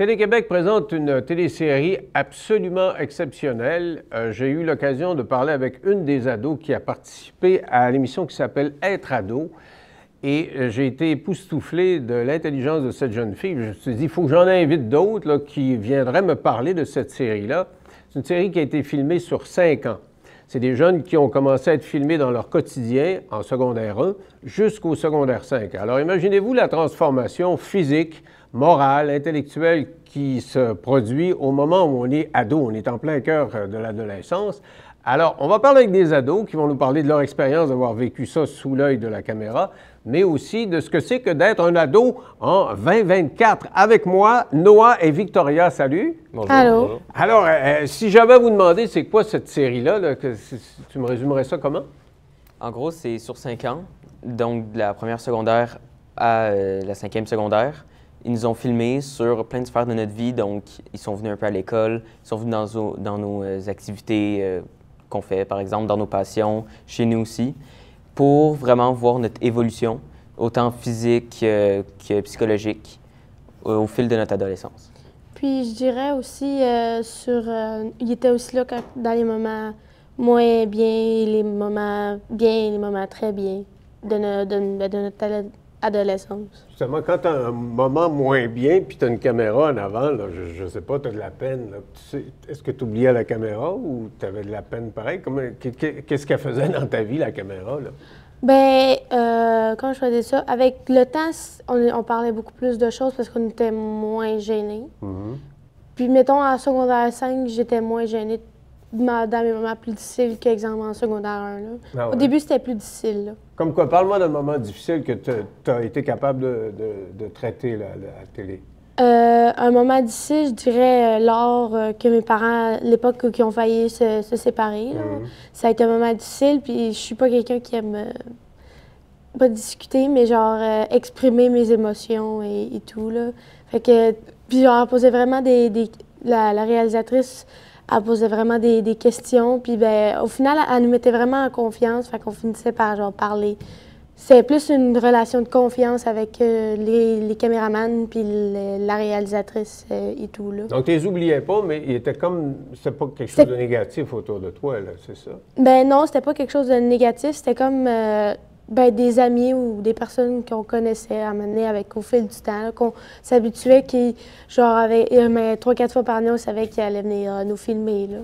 Télé-Québec présente une télésérie absolument exceptionnelle. J'ai eu l'occasion de parler avec une des ados qui a participé à l'émission qui s'appelle « Être ado ». Et j'ai été époustouflé de l'intelligence de cette jeune fille. Je me suis dit, il faut que j'en invite d'autres qui viendraient me parler de cette série-là. C'est une série qui a été filmée sur 5 ans. C'est des jeunes qui ont commencé à être filmés dans leur quotidien, en secondaire 1, jusqu'au secondaire 5. Alors imaginez-vous la transformation physique, morale, intellectuelle qui se produit au moment où on est ado, on est en plein cœur de l'adolescence. Alors, on va parler avec des ados qui vont nous parler de leur expérience d'avoir vécu ça sous l'œil de la caméra, mais aussi de ce que c'est que d'être un ado en 2024. Avec moi, Noah et Victoria. Salut! Bonjour. Allô? Bonjour. Alors, si j'avais à vous demander, c'est quoi cette série-là, tu me résumerais ça comment? En gros, c'est sur 5 ans, donc de la première secondaire à la 5e secondaire. Ils nous ont filmés sur plein de sphères de notre vie, donc ils sont venus un peu à l'école, ils sont venus dans nos activités qu'on fait, par exemple, dans nos passions, chez nous aussi, pour vraiment voir notre évolution, autant physique que psychologique, au fil de notre adolescence. Puis je dirais aussi il était aussi là dans les moments moins bien, les moments bien, les moments très bien de notre adolescence. Justement, quand tu as un moment moins bien, puis tu as une caméra en avant, là, je ne sais pas, tu as de la peine. Est-ce que tu oubliais la caméra ou tu avais de la peine pareil? Qu'est-ce qu'elle faisait dans ta vie, la caméra? Là? Bien, quand je faisais ça, avec le temps, on parlait beaucoup plus de choses parce qu'on était moins gênés. Mm-hmm. Puis, mettons, en secondaire 5, j'étais moins gênée dans mes moments plus difficiles qu'exemple en secondaire 1. Là. Ah ouais. Au début, c'était plus difficile. Là. Comme quoi, parle-moi d'un moment difficile que tu as été capable de traiter la télé. Un moment difficile, je dirais, lors que mes parents, à l'époque, qui ont failli se séparer. Là. Mhm. Ça a été un moment difficile, puis je suis pas quelqu'un qui aime pas discuter, mais genre exprimer mes émotions et tout. Là. Fait que, puis genre, elle posait vraiment la réalisatrice, elle posait vraiment des questions, puis ben, au final, elle nous mettait vraiment en confiance, fait qu'on finissait par genre parler. C'est plus une relation de confiance avec les caméramans puis la réalisatrice et tout. Là. Donc, tu les oubliais pas, mais il était comme. C'était pas quelque chose de négatif autour de toi, là, c'est ça? Ben non, c'était pas quelque chose de négatif. C'était comme des amis ou des personnes qu'on connaissait à mener avec au fil du temps, là, qu'on s'habituait, qui, genre, avec 3-4 fois par année, on savait qu'ils allaient venir nous filmer. Là.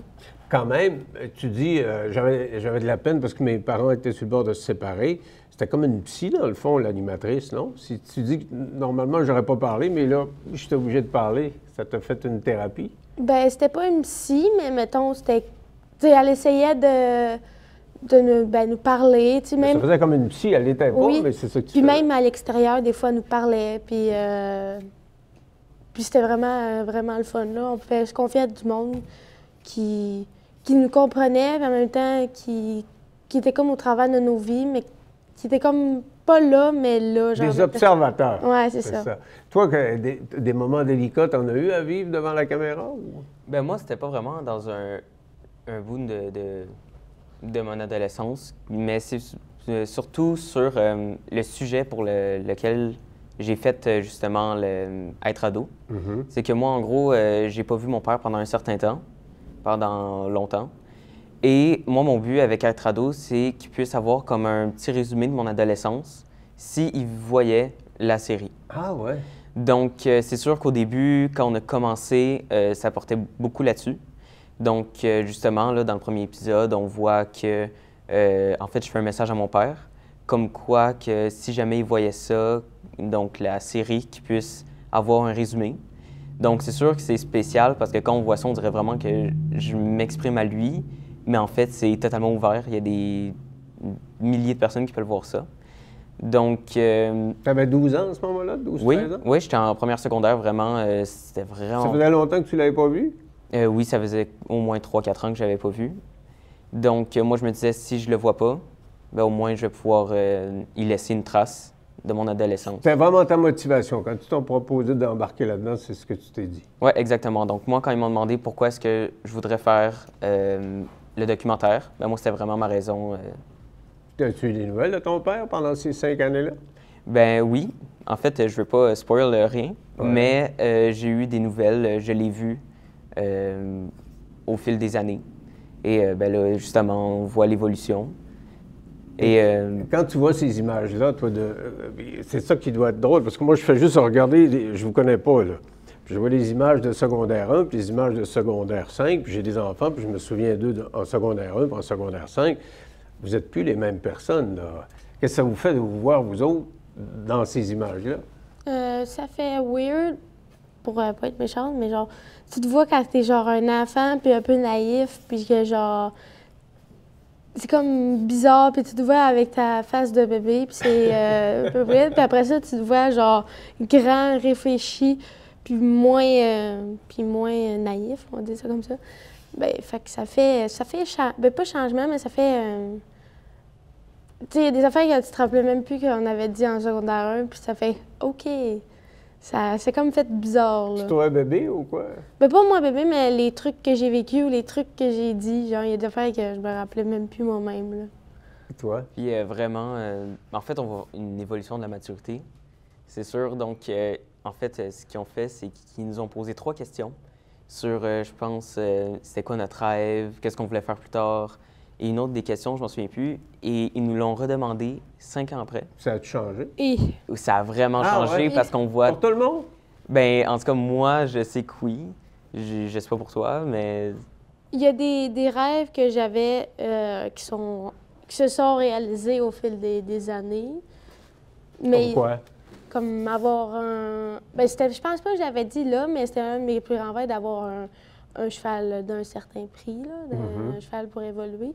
Quand même, tu dis, j'avais de la peine parce que mes parents étaient sur le bord de se séparer. C'était comme une psy, dans le fond, l'animatrice, non? Si tu dis que normalement, j'aurais pas parlé, mais là, j'étais obligé de parler. Ça t'a fait une thérapie? Ben, c'était pas une psy, mais mettons, c'était. Tu sais, elle essayait de nous parler. Tu sais, même. Ça faisait comme une psy, elle l'était pas, Oui. mais c'est ça que tu Puis faisais. même à l'extérieur, des fois, elle nous parlait. Puis c'était vraiment, vraiment le fun. Là. On pouvait se confier à du monde qui nous comprenait, puis en même temps, qui était comme au travers de nos vies, mais qui était comme pas là, mais là. Genre, Des observateurs. Ouais, c'est ça. Toi, des moments délicats, t'en as eu à vivre devant la caméra? Ou? Ben moi, c'était pas vraiment dans un bout de mon adolescence, mais c'est surtout sur le sujet pour lequel j'ai fait justement être ado. Mm-hmm. C'est que moi, en gros, j'ai pas vu mon père pendant un certain temps, pendant longtemps. Et moi, mon but avec être ado, c'est qu'il puisse avoir comme un petit résumé de mon adolescence s'il voyait la série. Ah ouais? Donc, c'est sûr qu'au début, quand on a commencé, ça portait beaucoup là-dessus. Donc, justement, là, dans le premier épisode, on voit que, en fait, je fais un message à mon père, comme quoi que si jamais il voyait ça, donc la série, qu'il puisse avoir un résumé. Donc, c'est sûr que c'est spécial parce que quand on voit ça, on dirait vraiment que je m'exprime à lui, mais en fait, c'est totalement ouvert. Il y a des milliers de personnes qui peuvent voir ça. Donc... Tu avais 12 ans à ce moment-là, 12-13 oui, ans? oui, j'étais en première secondaire, vraiment, c'était vraiment... Ça faisait longtemps que tu l'avais pas vu? Oui, ça faisait au moins 3-4 ans que je l'avais pas vu. Donc, moi, je me disais, si je le vois pas, ben, au moins, je vais pouvoir y laisser une trace de mon adolescence. C'était vraiment ta motivation. Quand tu t'es proposé d'embarquer là-dedans, c'est ce que tu t'es dit. Oui, exactement. Donc, moi, quand ils m'ont demandé pourquoi est-ce que je voudrais faire le documentaire, ben moi, c'était vraiment ma raison. As-tu eu des nouvelles de ton père pendant ces 5 années-là? Ben oui. En fait, je veux pas spoil rien, mais j'ai eu des nouvelles, je l'ai vu au fil des années. Et ben là, justement, on voit l'évolution. Et Quand tu vois ces images-là, toi, c'est ça qui doit être drôle, parce que moi, je fais juste regarder, je vous connais pas, là. Puis je vois les images de secondaire 1, puis les images de secondaire 5, puis j'ai des enfants, puis je me souviens d'eux en secondaire 1, puis en secondaire 5. Vous n'êtes plus les mêmes personnes, là. Qu'est-ce que ça vous fait de vous voir, vous autres, dans ces images-là? Ça fait weird, pour pas être méchante, mais genre, tu te vois quand t'es genre un enfant, puis un peu naïf, puis que genre, c'est comme bizarre, puis tu te vois avec ta face de bébé, puis c'est un peu weird, puis après ça, tu te vois genre grand, réfléchi, puis moins naïf, on dit ça comme ça. Ben, fait que ça fait ben, pas changement, mais ça fait, tu sais, il y a des affaires que tu te rappelais même plus qu'on avait dit en secondaire 1, puis ça fait OK. Ça c'est comme fait bizarre, là. C'est toi un bébé ou quoi? Ben, pas moi bébé, mais les trucs que j'ai vécus ou les trucs que j'ai dit, genre, il y a des affaires que je me rappelais même plus moi-même, là. Et toi? puis vraiment, en fait, on voit une évolution de la maturité, c'est sûr. Donc, en fait, ce qu'ils ont fait, c'est qu'ils nous ont posé 3 questions sur, je pense, c'était quoi notre rêve, qu'est-ce qu'on voulait faire plus tard, et une autre des questions, je m'en souviens plus, et ils nous l'ont redemandé 5 ans après. Ça a-tu changé? Et Ça a vraiment Ah, changé ouais? parce qu'on voit. Pour tout le monde? Ben, en tout cas, moi, je sais que oui. Je sais pas pour toi, mais il y a des rêves que j'avais qui se sont réalisés au fil des années. Mais Pourquoi? comme avoir un... Ben, je pense pas que j'avais dit là, mais c'était un de mes plus grands rêves d'avoir un cheval d'un certain prix, là, un cheval pour évoluer.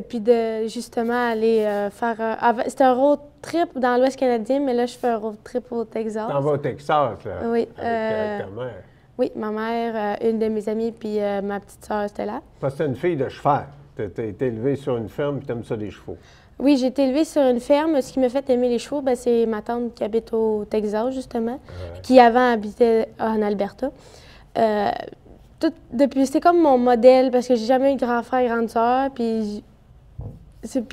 Puis de justement aller faire c'était un road trip dans l'Ouest canadien, mais là, je fais un road trip au Texas. T'en vas au Texas, là, Oui, avec ta mère. Oui, ma mère, une de mes amies, puis ma petite sœur, c'était là. Parce que t'es une fille de cheval. T'as été élevée sur une ferme, puis t'aimes ça des chevaux. Oui, j'ai été élevée sur une ferme. Ce qui m'a fait aimer les chevaux, ben, c'est ma tante qui habite au Texas, justement, qui avant habitait en Alberta. Depuis, c'est comme mon modèle, parce que j'ai jamais eu de grand frère, grande sœur, puis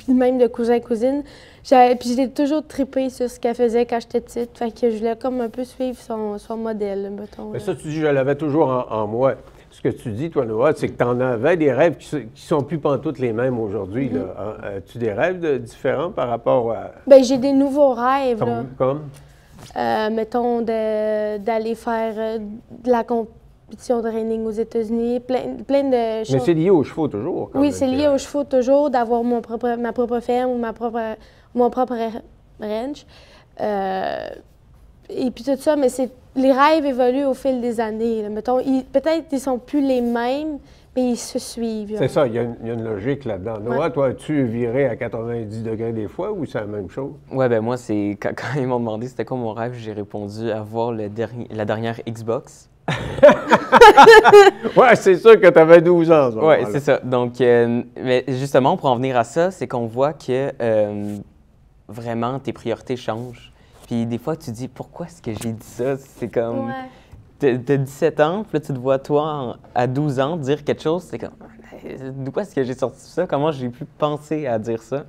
même de cousin, cousine. Puis j'ai toujours trippé sur ce qu'elle faisait quand j'étais petite. Fait que je voulais comme un peu suivre son modèle, mettons. Mais ça, tu dis, je l'avais toujours en moi. Ce que tu dis, toi, Noah, c'est que tu en avais des rêves qui sont plus pantoute les mêmes aujourd'hui. As-tu des rêves différents par rapport à... Bien, j'ai des nouveaux rêves, là. Comme? Mettons, d'aller faire de la compétition de reining aux États-Unis, plein de choses. Mais c'est lié aux chevaux toujours. Oui, c'est lié aux chevaux toujours, d'avoir ma propre ferme ou mon propre ranch. Et puis tout ça, mais les rêves évoluent au fil des années, là. Mettons, peut-être qu'ils sont plus les mêmes, mais ils se suivent. C'est ça, il y a une logique là-dedans. Noah, toi, as-tu viré à 90 degrés des fois ou c'est la même chose? ouais, ben moi, c'est quand ils m'ont demandé c'était quoi mon rêve, j'ai répondu avoir la dernière Xbox. Ouais, c'est sûr que tu avais 12 ans. Oui, c'est ça. Donc, mais justement, pour en venir à ça, c'est qu'on voit que vraiment tes priorités changent. Puis des fois, tu te dis pourquoi est-ce que j'ai dit ça? C'est comme. Ouais. T'as 17 ans, puis là, tu te vois, toi, à 12 ans, dire quelque chose, c'est comme. D'où est-ce que j'ai sorti ça? Comment j'ai pu penser à dire ça?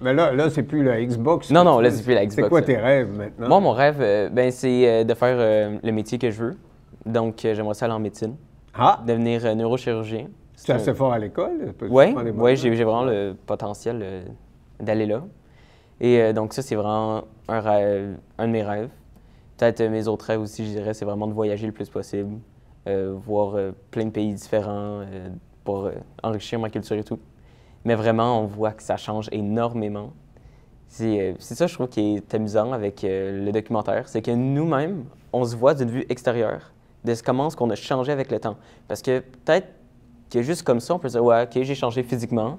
Mais là c'est plus la Xbox. Non, là, c'est plus la Xbox. C'est quoi tes rêves maintenant? Moi, mon rêve, ben, c'est de faire le métier que je veux. Donc, j'aimerais ça aller en médecine. Ah! Devenir neurochirurgien. Tu es assez fort à l'école? Oui, j'ai vraiment le potentiel d'aller là. Et donc, ça, c'est vraiment un de mes rêves. Peut-être mes autres rêves aussi, je dirais, c'est vraiment de voyager le plus possible, voir plein de pays différents pour enrichir ma culture et tout. Mais vraiment, on voit que ça change énormément. C'est ça, je trouve, qui est amusant avec le documentaire. C'est que nous-mêmes, on se voit d'une vue extérieure de comment est-ce qu'on a changé avec le temps. Parce que peut-être que juste comme ça, on peut dire « Ouais, OK, j'ai changé physiquement »,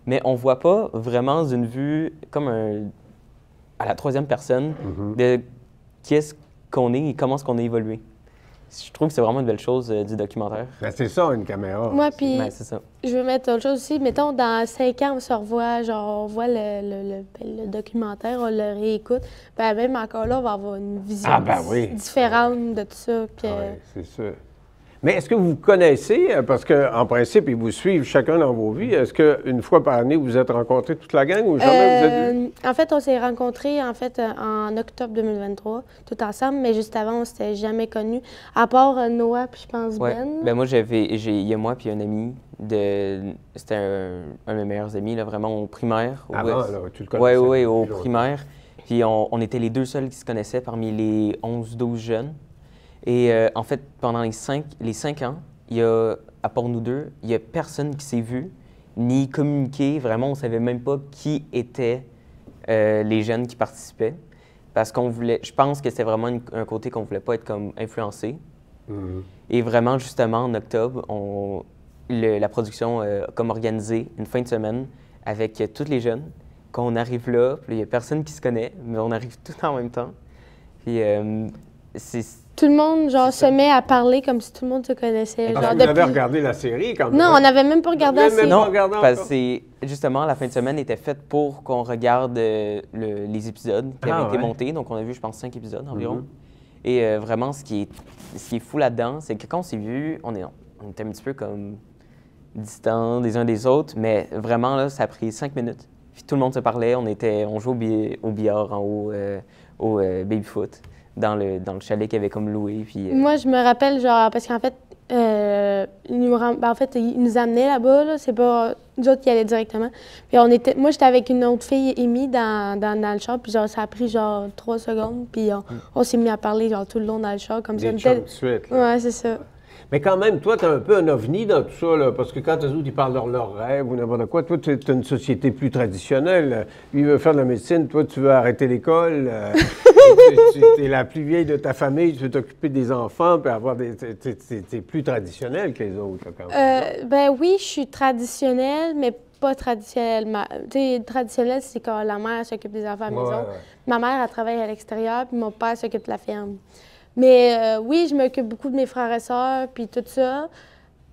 mais on ne voit pas vraiment d'une vue comme à la troisième personne de qui est-ce qu'on est et comment est-ce qu'on a évolué. Je trouve que c'est vraiment une belle chose du documentaire. Ben, c'est ça, une caméra. Moi, puis, Ben, c'est ça. je veux mettre autre chose aussi. Mettons, dans 5 ans, on se revoit, genre, on voit le documentaire, on le réécoute. Ben, même encore là, on va avoir une vision différente de tout ça. Puis, Oui, c'est sûr. Mais est-ce que vous vous connaissez, parce qu'en principe, ils vous suivent chacun dans vos vies, est-ce qu'une fois par année, vous êtes rencontrés toute la gang ou jamais vous êtes vus? En fait, on s'est rencontrés en octobre 2023, tout ensemble, mais juste avant, on s'était jamais connus, à part Noah puis je pense Ouais. Ben. Ben moi, il y a moi puis un ami, c'était un de mes meilleurs amis, là, vraiment au primaire. Avant, là, tu le connaissais? Oui, au depuis longtemps. primaire. Puis on était les deux seuls qui se connaissaient parmi les 11-12 jeunes. Et en fait, pendant les 5 ans, à part nous deux, il n'y a personne qui s'est vu ni communiqué. Vraiment, on ne savait même pas qui étaient les jeunes qui participaient. Parce qu'on voulait, je pense que c'était vraiment un côté qu'on ne voulait pas être comme influencé. Mhm. Et vraiment, justement, en octobre, la production a comme organisé une fin de semaine avec tous les jeunes. Quand on arrive là, puis il n'y a personne qui se connaît, mais on arrive tout en même temps. Puis Tout le monde, genre, se met à parler comme si tout le monde se connaissait. Parce Genre, que vous avez regardé la série quand même. Non, on n'avait même pas regardé la Vous l'avez série. même pas regardé parce encore? que justement, la fin de semaine était faite pour qu'on regarde les épisodes qui avaient été montés. Donc, on a vu, je pense, 5 épisodes environ. Et vraiment, ce qui est fou là-dedans, c'est que quand on s'est vu, on était un petit peu comme distants les uns des autres, mais vraiment, là, ça a pris 5 minutes. Puis tout le monde se parlait, on jouait au billard en haut, au baby-foot, dans le chalet qu'il avait comme loué. Puis, Moi, je me rappelle, genre, parce qu'en fait, il nous amenait là-bas, là, c'est pas nous autres qui allaient directement. Puis moi, j'étais avec une autre fille, Amy, dans le char, puis genre, ça a pris genre 3 secondes, puis on s'est mis à parler genre tout le long dans le char, comme ça. Des chums de suite, là. Ouais, c'est ça. Mais quand même, toi, tu es un peu un ovni dans tout ça, là, parce que quand les autres, ils parlent de leurs rêves ou n'importe quoi, toi, tu es une société plus traditionnelle. Lui, il veut faire de la médecine, toi, tu veux arrêter l'école. Tu es la plus vieille de ta famille, tu veux t'occuper des enfants, puis avoir des... Tu es plus traditionnel que les autres, là, quand même. Ben oui, je suis traditionnelle, mais pas traditionnelle. Tu sais, traditionnelle, c'est quand la mère s'occupe des enfants à la maison. Ouais. Ma mère, elle travaille à l'extérieur, puis mon père s'occupe de la ferme. Mais oui, je m'occupe beaucoup de mes frères et sœurs, puis tout ça.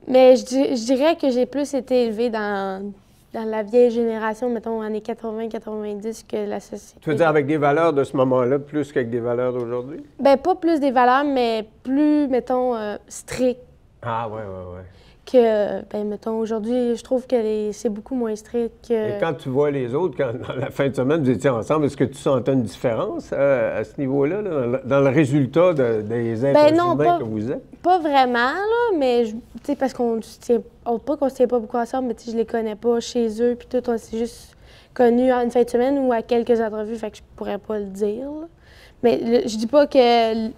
Mais je dirais que j'ai plus été élevée dans la vieille génération, mettons, années 80-90, que la société. Tu veux dire avec des valeurs de ce moment-là, plus qu'avec des valeurs d'aujourd'hui? Ben pas plus des valeurs, mais plus, mettons, strictes Ah, ouais. que, ben mettons, aujourd'hui, je trouve que c'est beaucoup moins strict que... Et quand tu vois les autres, quand dans la fin de semaine, vous étiez ensemble, est-ce que tu sentais une différence à ce niveau-là, là, dans le résultat des êtres humains que vous êtes? Pas vraiment, là, mais, tu sais, parce qu'on se tient, pas qu'on se tient pas beaucoup ensemble, mais tu sais, je les connais pas chez eux, puis tout, on s'est juste connus à une fin de semaine ou à quelques entrevues, fait que je pourrais pas le dire, là. Mais je dis pas que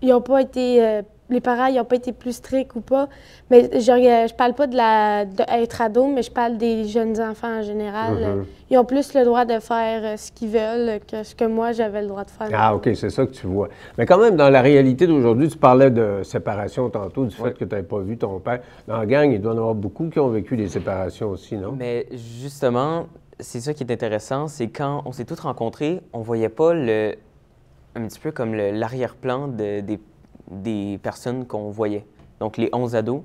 ils ont pas été... les parents, ils n'ont pas été plus stricts ou pas. Mais je parle pas d'être ado, mais je parle des jeunes enfants en général. Ils ont plus le droit de faire ce qu'ils veulent que ce que moi, j'avais le droit de faire. Ah, OK, c'est ça que tu vois. Mais quand même, dans la réalité d'aujourd'hui, tu parlais de séparation tantôt, du fait que tu n'avais pas vu ton père. Dans la gang, il doit y en avoir beaucoup qui ont vécu des séparations aussi, non? Mais justement, c'est ça qui est intéressant, c'est quand on s'est tous rencontrés, on voyait pas un petit peu comme l'arrière-plan des personnes qu'on voyait, donc les 11 ados.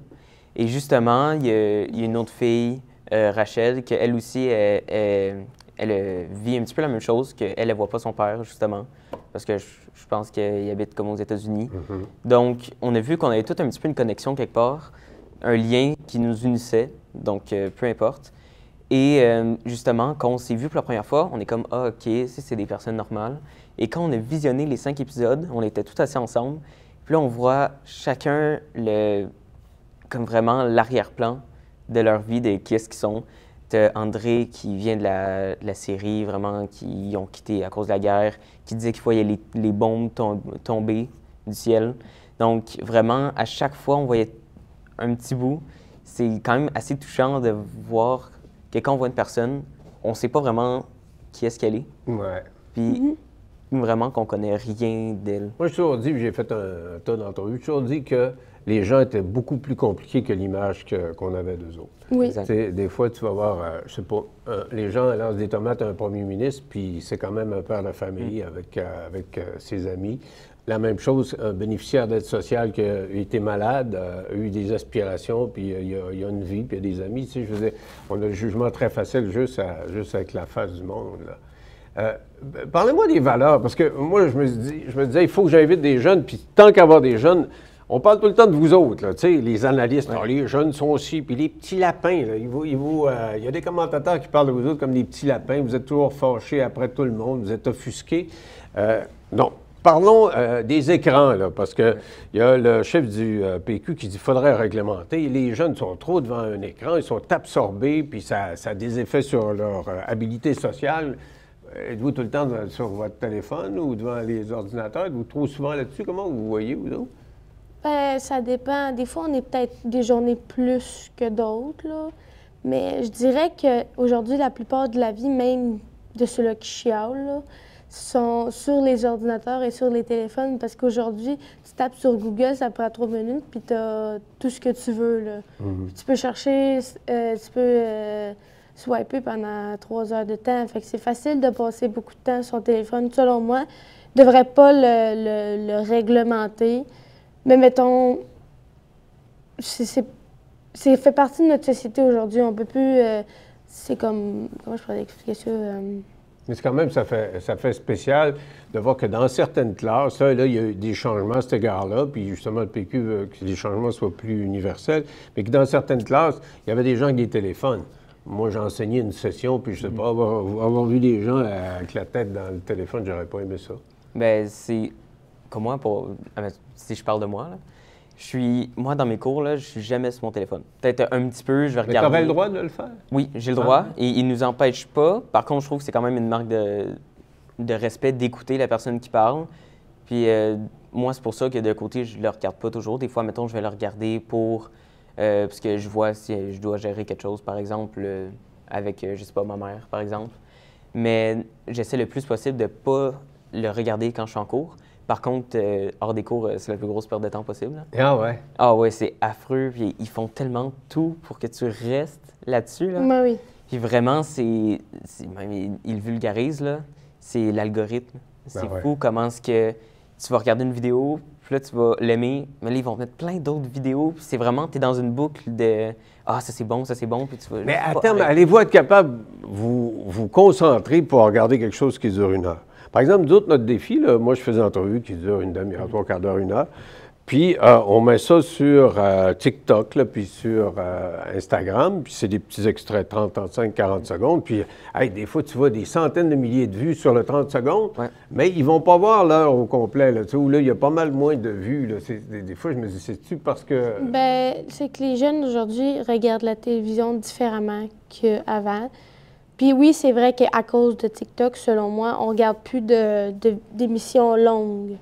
Et justement, il y a une autre fille, Rachel, qu'elle aussi, elle vit un petit peu la même chose, qu'elle ne voit pas son père, justement, parce que je pense qu'il habite comme aux États-Unis. Donc, on a vu qu'on avait tout un petit peu une connexion quelque part, un lien qui nous unissait, donc peu importe. Et justement, quand on s'est vu pour la première fois, on est comme « Ah, OK, c'est des personnes normales ». Et quand on a visionné les 5 épisodes, on était tous assis ensemble. Puis là, on voit chacun comme vraiment l'arrière-plan de leur vie, de qui est-ce qu'ils sont. T'as André qui vient de la série, vraiment, qui ont quitté à cause de la guerre, qui disait qu'il voyait les bombes tomber du ciel. Donc, vraiment, à chaque fois, on voyait un petit bout. C'est quand même assez touchant de voir que quand on voit une personne, on ne sait pas vraiment qui est-ce qu'elle est. Ouais. Puis, vraiment qu'on connaît rien d'elle. Moi, j'ai toujours dit, puis j'ai fait un tas d'entrevues, j'ai toujours dit que les gens étaient beaucoup plus compliqués que l'image qu'on avait d'eux autres. Oui. Exact. Des fois, tu vas voir, je sais pas, les gens lancent des tomates à un premier ministre, puis c'est quand même un père de famille avec ses amis. La même chose, un bénéficiaire d'aide sociale qui a été malade, a eu des aspirations, puis il y a une vie, puis il y a des amis. Tu sais, je veux dire, on a le jugement très facile juste avec la face du monde, là. Parlez-moi des valeurs, parce que moi, je me disais, il faut que j'invite des jeunes, puis tant qu'avoir des jeunes, On parle tout le temps de vous autres, là, tu sais, les analystes, ah, les jeunes sont aussi, puis les petits lapins, là, il y a des commentateurs qui parlent de vous autres comme des petits lapins, vous êtes toujours fâchés après tout le monde, vous êtes offusqués. Non, parlons des écrans, là, parce qu'il y a le chef du PQ qui dit qu'il faudrait réglementer. Les jeunes sont trop devant un écran, ils sont absorbés, puis ça a des effets sur leur habilité sociale. Êtes-vous tout le temps sur votre téléphone ou devant les ordinateurs? Êtes-vous trop souvent là-dessus? Comment vous voyez, vous autres? Ben, ça dépend. Des fois, on est peut-être des journées plus que d'autres, là. Mais je dirais qu'aujourd'hui, la plupart de la vie, même de ceux-là qui chialent, là, sont sur les ordinateurs et sur les téléphones. Parce qu'aujourd'hui, tu tapes sur Google, ça prend 3 minutes, puis tu as tout ce que tu veux, là. Tu peux chercher, tu peux swiper pendant 3 heures de temps. Fait que c'est facile de passer beaucoup de temps sur son téléphone. Selon moi, on ne devrait pas le réglementer. Mais mettons, c'est fait partie de notre société aujourd'hui. On peut plus. C'est comme. Comment je pourrais expliquer ça? Mais c'est quand même, ça fait spécial de voir que dans certaines classes, là, il y a eu des changements à cet égard-là, puis justement, le PQ veut que les changements soient plus universels, mais que dans certaines classes, il y avait des gens avec des téléphones. Moi, j'ai enseigné une session, puis je sais pas, avoir vu des gens avec la tête dans le téléphone, j'aurais pas aimé ça. Bien, c'est. Comme moi, si je parle de moi, là, moi, dans mes cours, là, je suis jamais sur mon téléphone. Peut-être un petit peu, je vais regarder. Mais tu aurais le droit de le faire? Oui, j'ai le droit. Et il ne nous empêche pas. Par contre, je trouve que c'est quand même une marque de respect d'écouter la personne qui parle. Puis moi, c'est pour ça que de côté, je ne le regarde pas toujours. Des fois, mettons, je vais le regarder parce que je vois si je dois gérer quelque chose, par exemple, avec, je sais pas, ma mère, par exemple. Mais j'essaie le plus possible de ne pas le regarder quand je suis en cours. Par contre, hors des cours, c'est la plus grosse perte de temps possible. Là. Ah ouais? Ah ouais, c'est affreux. Puis ils font tellement tout pour que tu restes là-dessus. Là. Ben oui. Puis vraiment, même, ils vulgarisent, là. C'est l'algorithme. C'est fou comment est-ce que tu vas regarder une vidéo, puis là, tu vas l'aimer, mais là, ils vont mettre plein d'autres vidéos. Puis c'est vraiment, tu es dans une boucle de « Ah, ça c'est bon, puis tu vas... » Mais à terme, allez-vous être capable de vous concentrer pour regarder quelque chose qui dure 1 heure? Par exemple, nous autres, notre défi, là, moi, je fais des entrevues qui durent une demi-heure, 3/4 d'heure, 1 heure. Puis, on met ça sur TikTok, là, puis sur Instagram. Puis, c'est des petits extraits, 30, 35, 40 secondes. Puis, hey, des fois, tu vois des centaines de milliers de vues sur le 30 secondes. Ouais. Mais ils vont pas voir l'heure au complet, là, tu sais, où là, il y a pas mal moins de vues. Là. Des fois, je me dis, c'est-tu parce que... Bien, c'est que les jeunes, aujourd'hui, regardent la télévision différemment qu'avant. Puis oui, c'est vrai qu'à cause de TikTok, selon moi, on ne regarde plus d'émissions longues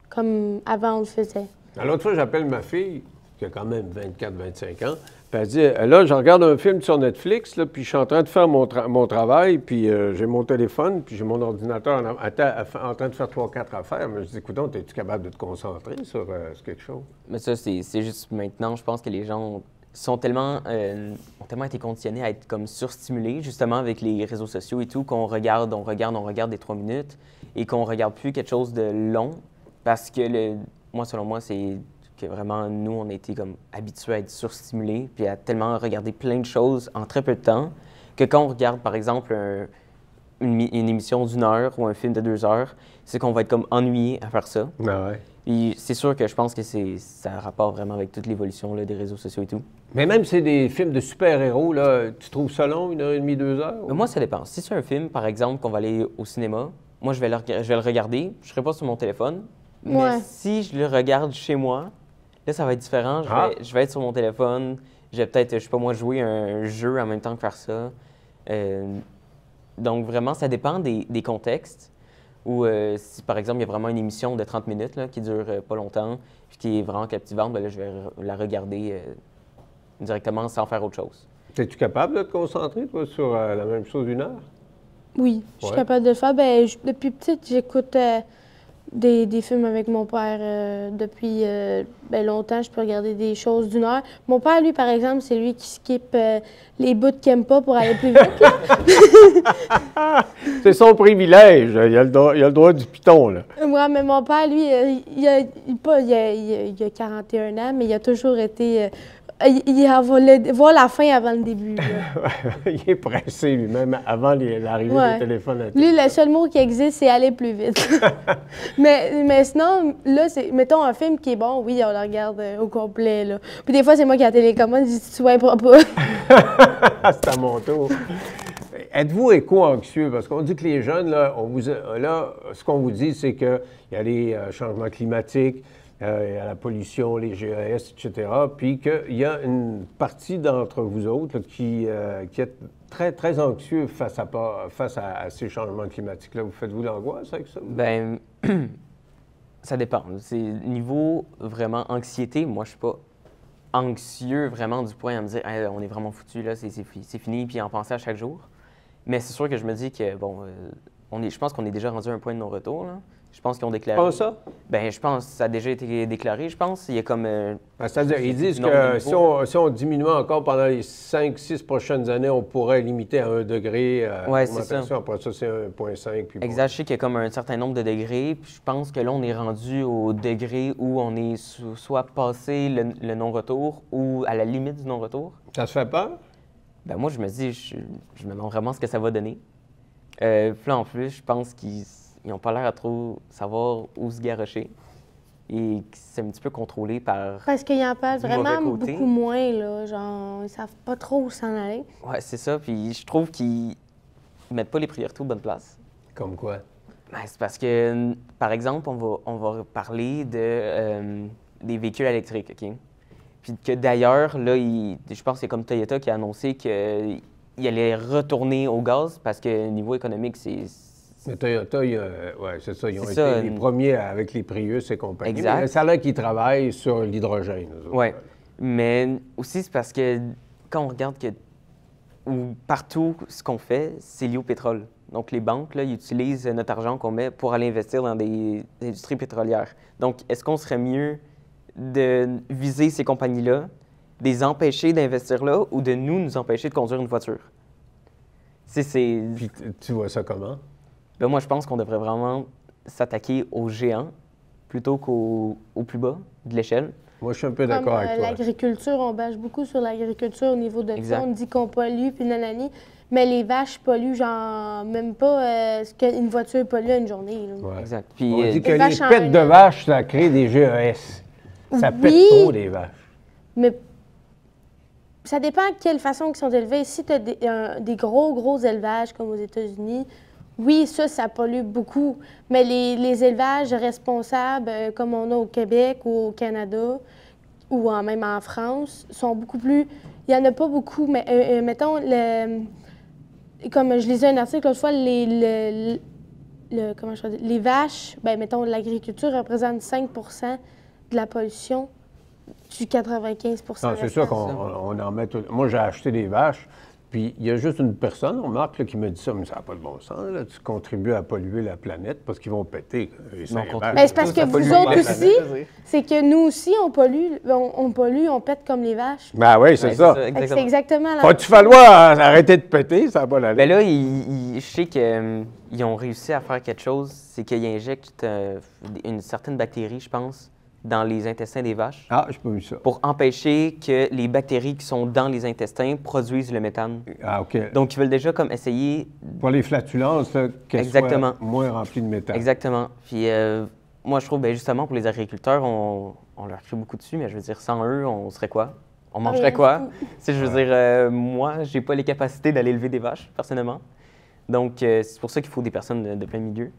comme avant on le faisait. L'autre fois, j'appelle ma fille, qui a quand même 24-25 ans, puis elle dit, là, je regarde un film sur Netflix, là, puis je suis en train de faire mon travail, puis j'ai mon téléphone, puis j'ai mon ordinateur en train de faire 3-4 affaires. Mais je dis, écoute, es-tu capable de te concentrer sur quelque chose? Mais ça, c'est juste maintenant, je pense que les gens... ont tellement été conditionnés à être comme surstimulés, justement, avec les réseaux sociaux et tout, qu'on regarde des 3 minutes et qu'on regarde plus quelque chose de long parce que, moi, selon moi, c'est que vraiment, nous, on a été comme habitués à être surstimulés puis à tellement regarder plein de choses en très peu de temps que quand on regarde, par exemple, une émission d'1 heure ou un film de 2 heures, c'est qu'on va être comme ennuyé à faire ça. Ah ouais. Puis c'est sûr que je pense que ça a rapport vraiment avec toute l'évolution là, des réseaux sociaux et tout. Mais même si c'est des films de super-héros, là, tu trouves ça long, 1h30, 2 heures? Mais moi, ça dépend. Si c'est un film, par exemple, qu'on va aller au cinéma, moi, je vais le regarder. Je ne serai pas sur mon téléphone. Mais si je le regarde chez moi, là, ça va être différent. Je vais être sur mon téléphone. Je vais peut-être, je sais pas moi, jouer un jeu en même temps que faire ça. Donc, vraiment, ça dépend des contextes. Ou si, par exemple, il y a vraiment une émission de 30 minutes là, qui dure pas longtemps, puis qui est vraiment captivante, bien là, je vais la regarder directement sans faire autre chose. Es-tu capable de te concentrer, toi, sur la même chose 1 heure? Oui, je suis capable de le faire. Ben, depuis petite, j'écoute des films avec mon père depuis longtemps. Je peux regarder des choses d'1 heure. Mon père, lui, par exemple, c'est lui qui skip les bouts qu'il n'aime pas pour aller plus vite. C'est son privilège. Il a le droit du piton, là. Oui, mais mon père, lui, il a 41 ans, mais il a toujours été il voulait voir la fin avant le début. Là. Il est pressé lui-même avant l'arrivée Ouais. des téléphones Lui, intelligents. le seul mot qui existe, c'est aller plus vite. mais sinon, là, mettons un film qui est bon, oui, on le regarde au complet. Là. Puis des fois, c'est moi qui ai la télécommande, je dis, tu swiperas pas. C'est à mon tour. Êtes-vous éco-anxieux? Parce qu'on dit que les jeunes, là, ce qu'on vous dit, c'est qu'il y a les changements climatiques, il y a la pollution, les GES, etc. Puis qu'il y a une partie d'entre vous autres là, qui est très, très anxieux face à ces changements climatiques-là. Vous faites-vous l'angoisse avec ça? Ben, ça dépend. C'est niveau vraiment anxiété. Moi, je suis pas anxieux vraiment du point à me dire hey, on est vraiment foutu là, c'est fini, puis en penser à chaque jour. Mais c'est sûr que je me dis que bon, je pense qu'on est déjà rendu à un point de non-retour. Là. Je pense qu'ils ont déclaré. Pas ça? Ben, je pense que ça a déjà été déclaré. Je pense il y a comme. C'est-à-dire, ils disent Non, que niveau. si on diminue encore pendant les 5-6 prochaines années, on pourrait limiter à 1 degré Ouais, c'est ça. l'augmentation. Après ça, c'est 1,5. Puis bon. Exact, je sais qu'il y a comme un certain nombre de degrés. Puis je pense que là, on est rendu au degré où on est soit passé le non-retour ou à la limite du non-retour. Ça se fait peur? Ben moi, je me dis, je me demande vraiment ce que ça va donner. Puis là, en plus, je pense qu'ils n'ont pas l'air à trop savoir où se garrocher. Et que c'est un petit peu contrôlé par... Parce qu'ils en parlent Du mauvais vraiment côté. beaucoup moins, là. Genre, ils savent pas trop où s'en aller. Ouais, c'est ça. Puis je trouve qu'ils mettent pas les priorités aux bonnes places. Comme quoi? Ben, c'est parce que, par exemple, on va parler des véhicules électriques, OK? Puis que d'ailleurs, là, je pense que c'est comme Toyota qui a annoncé qu'il allait retourner au gaz parce que niveau économique, c'est... Mais Toyota, ouais, c'est ça. Ils ont C'est été ça, les premiers avec les Prius et compagnie. Exact. Mais ça a l'air qu'ils travaillent sur l'hydrogène. eux autres. Oui, mais aussi c'est parce que quand on regarde que partout ce qu'on fait, c'est lié au pétrole. Donc les banques, là, ils utilisent notre argent qu'on met pour aller investir dans des industries pétrolières. Donc est-ce qu'on serait mieux de viser ces compagnies-là, de les empêcher d'investir là ou de nous empêcher de conduire une voiture? Puis tu vois ça comment? Ben, moi, je pense qu'on devrait vraiment s'attaquer aux géants plutôt qu'aux plus bas de l'échelle. Moi, je suis un peu Comme d'accord avec toi. l'agriculture, on bâche beaucoup sur l'agriculture au niveau de Exact. ça. On dit qu'on pollue, puis nanani. Mais les vaches polluent, genre, même pas ce qu'une voiture pollue à une journée. Là. Ouais. Exact. Puis, On dit que Les les vaches en pètes un de an. vache, ça crée des GES. Ça pète Oui. trop, les vaches. Mais ça dépend de quelle façon ils sont élevés. Si tu as des gros élevages comme aux États-Unis, oui, ça pollue beaucoup. Mais les élevages responsables, comme on a au Québec ou au Canada, ou même en France, sont beaucoup plus... Il n'y en a pas beaucoup, mais mettons, comme je lisais un article l'autre fois, comment je dis, les vaches, ben mettons, l'agriculture représente 5 de la pollution du 95 Non, c'est sûr qu'on en met tout. Moi, j'ai acheté des vaches, puis il y a juste une personne, on remarque, là, qui me dit ça, mais ça n'a pas de bon sens. Là. Tu contribues à polluer la planète parce qu'ils vont péter. Les cinq contribue. vaches. Ben, c'est parce Ça que pollue vous la autres planète. aussi, c'est que nous aussi, on pollue, on pète comme les vaches. Ben oui, c'est ouais, ça. Fait que exactement. c'est exactement la Faut-tu falloir arrêter de péter, ça va pas l'aller. Ben là, je sais qu'ils ont réussi à faire quelque chose, c'est qu'ils injectent une certaine bactérie, je pense, dans les intestins des vaches Ah, j'ai pas vu ça. pour empêcher que les bactéries qui sont dans les intestins produisent le méthane. Ah, OK. Donc, ils veulent déjà comme essayer... Pour les flatulences, là, qu'elles Exactement. soient moins remplies de méthane. Exactement. Puis moi, je trouve, ben, justement, pour les agriculteurs, on leur crie beaucoup dessus, mais je veux dire, sans eux, on serait quoi? On mangerait Rien quoi? du tout. Tu sais, je veux dire, moi, j'ai pas les capacités d'aller élever des vaches, personnellement. Donc, c'est pour ça qu'il faut des personnes de plein milieu.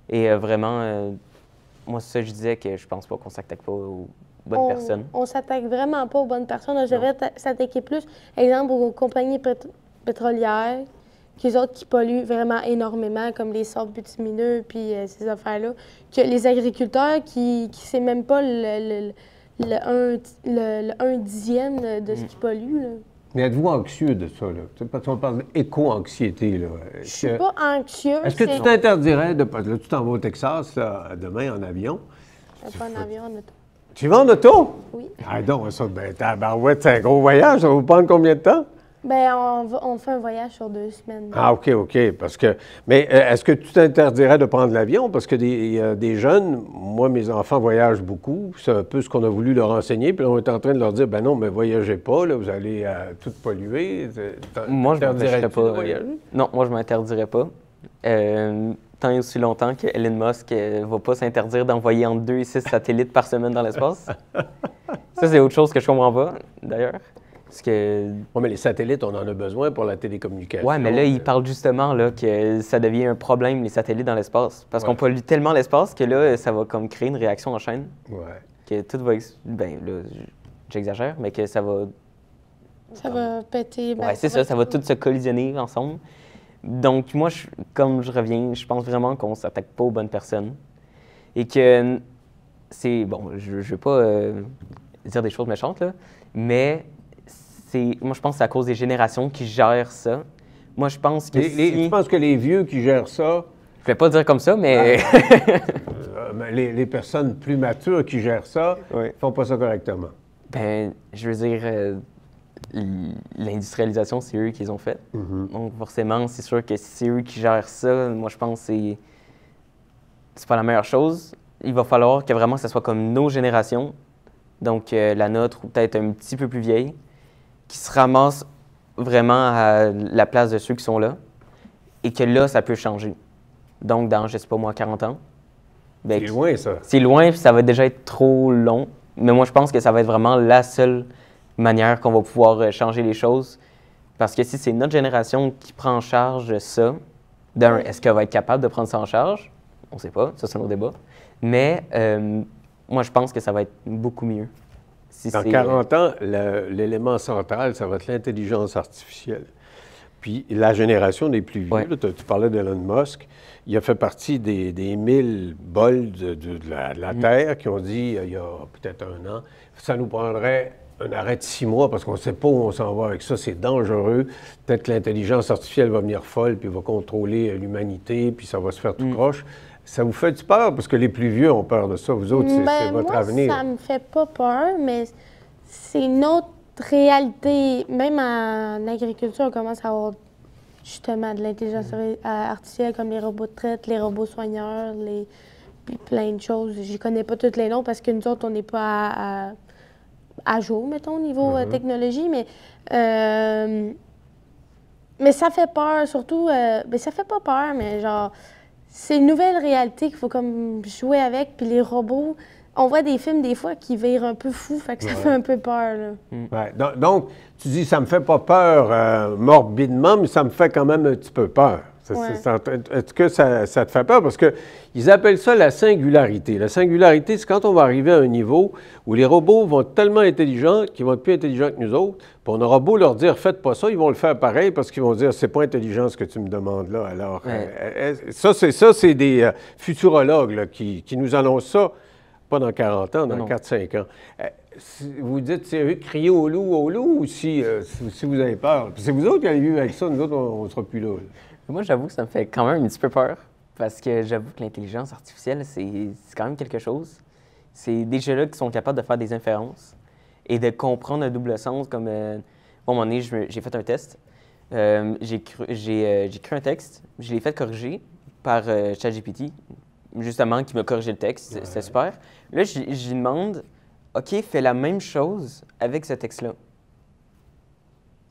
Et vraiment, moi, c'est ça, je disais que je pense pas qu'on s'attaque pas aux bonnes personnes. On s'attaque vraiment pas aux bonnes personnes. On devrait s'attaquer plus, exemple, aux compagnies pétrolières, les autres qui polluent vraiment énormément, comme les sables bitumineux puis ces affaires-là, que les agriculteurs qui c'est même pas le 1/10 de ce qui pollue. Là. Mais êtes-vous anxieux de ça, là? Tu sais, parce qu'on parle d'éco-anxiété, là. Je suis pas anxieuse. Est-ce que tu t'interdirais de... Là, tu t'en vas au Texas, là, demain, en avion. Je pas en avion, en auto. Tu vas en auto? Oui. Ah donc, ça, ben, tabarouette, c'est un gros voyage. Ça va vous prendre combien de temps? Ben, on fait un voyage sur 2 semaines. Ah, OK, OK. Mais est-ce que tu t'interdirais de prendre l'avion? Parce que des jeunes, moi, mes enfants voyagent beaucoup. C'est un peu ce qu'on a voulu leur enseigner. Puis là, on est en train de leur dire, ben non, mais voyagez pas, là, vous allez tout polluer. Moi, je m'interdirais pas. De voyager? Non, moi, je m'interdirais pas. Tant et aussi longtemps que Elon Musk ne va pas s'interdire d'envoyer entre 2 et 6 satellites par semaine dans l'espace. Ça, c'est autre chose que je comprends pas, d'ailleurs. Parce que... Oui, mais les satellites, on en a besoin pour la télécommunication. Oui, mais là, il parle justement là, que ça devient un problème, les satellites dans l'espace. Parce qu'on pollue tellement l'espace que là, ça va comme créer une réaction en chaîne. Ouais. Que tout va... Ben, là, j'exagère, mais que ça va... Ça va péter. Oui, c'est ça, ça va tout se collisionner ensemble. Donc, moi, comme je reviens, je pense vraiment qu'on ne s'attaque pas aux bonnes personnes. Et que c'est... Bon, je ne veux pas dire des choses méchantes, là, mais... Moi, je pense que c'est à cause des générations qui gèrent ça. Moi, je pense que Tu penses que les vieux qui gèrent ça... Je vais pas dire comme ça, mais... les personnes plus matures qui gèrent ça font pas ça correctement. Ben, je veux dire, l'industrialisation, c'est eux qui les ont fait. Donc, forcément, c'est sûr que si c'est eux qui gèrent ça, moi, je pense que c'est pas la meilleure chose. Il va falloir que vraiment ça soit comme nos générations, donc la nôtre ou peut-être un petit peu plus vieille, qui se ramassent vraiment à la place de ceux qui sont là et que là, ça peut changer. Donc, dans, je sais pas moi, 40 ans. C'est loin, ça. C'est loin, puis ça va déjà être trop long. Mais moi, je pense que ça va être vraiment la seule manière qu'on va pouvoir changer les choses. Parce que si c'est notre génération qui prend en charge ça, est-ce qu'elle va être capable de prendre ça en charge? On ne sait pas, ça c'est un autre débat. Mais moi, je pense que ça va être beaucoup mieux. Dans 40 ans, l'élément central, ça va être l'intelligence artificielle. Puis la génération des plus vieux, là, tu parlais d'Elon Musk, il a fait partie des 1000 bols de la Terre qui ont dit, il y a peut-être 1 an, ça nous prendrait un arrêt de 6 mois parce qu'on ne sait pas où on s'en va avec ça, c'est dangereux. Peut-être que l'intelligence artificielle va venir folle, puis va contrôler l'humanité, puis ça va se faire tout croche. Ça vous fait du peur? Parce que les plus vieux ont peur de ça. Vous autres, c'est votre avenir. Ça me fait pas peur, mais c'est une autre réalité. Même en agriculture, on commence à avoir justement de l'intelligence artificielle comme les robots de traite, les robots soigneurs, puis plein de choses. Je connais pas tous les noms parce que nous autres, on n'est pas à jour, mettons, au niveau technologie, mais ça fait peur, surtout... ça fait pas peur, mais genre... C'est une nouvelle réalité qu'il faut comme jouer avec. Puis les robots, on voit des films des fois qui virent un peu fou, fait que ça fait un peu peur. Là. Ouais. Donc, tu dis, ça me fait pas peur morbidement, mais ça me fait quand même un petit peu peur. Est-ce que ça te fait peur? Parce qu'ils appellent ça la singularité. La singularité, c'est quand on va arriver à un niveau où les robots vont être tellement intelligents qu'ils vont être plus intelligents que nous autres. Puis on aura beau leur dire, faites pas ça, ils vont le faire pareil parce qu'ils vont dire, c'est pas intelligent ce que tu me demandes là. Alors, ça, c'est des futurologues là, qui nous annoncent ça, pas dans 40 ans, dans 4-5 ans. Vous dites, c'est crier au loup, ou si vous avez peur? C'est vous autres qui allez vivre avec ça, nous autres, on ne sera plus là. Moi, j'avoue que ça me fait quand même un petit peu peur, parce que j'avoue que l'intelligence artificielle, c'est quand même quelque chose. C'est des jeux-là qui sont capables de faire des inférences et de comprendre un double sens, comme... à un moment donné, j'ai fait un test. J'ai écrit un texte, je l'ai fait corriger par ChatGPT, justement, qui m'a corrigé le texte. C'était super. Là, je lui demande, OK, fais la même chose avec ce texte-là.